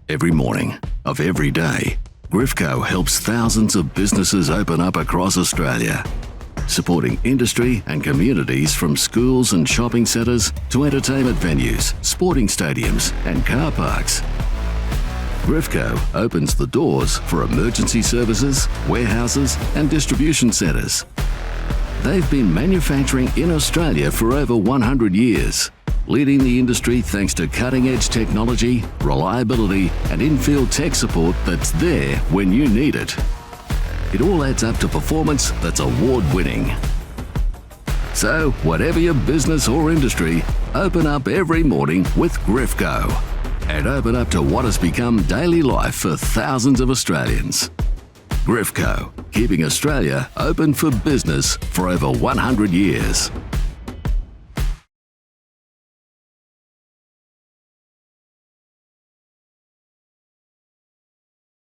Every morning of every day, Grifco helps thousands of businesses open up across Australia, supporting industry and communities from schools and shopping centres to entertainment venues, sporting stadiums and car parks. Grifco opens the doors for emergency services, warehouses and distribution centres. They've been manufacturing in Australia for over 100 years, leading the industry thanks to cutting-edge technology, reliability and in-field tech support that's there when you need it. It all adds up to performance that's award-winning. So, whatever your business or industry, open up every morning with Grifco and open up to what has become daily life for thousands of Australians. Grifco, keeping Australia open for business for over 100 years.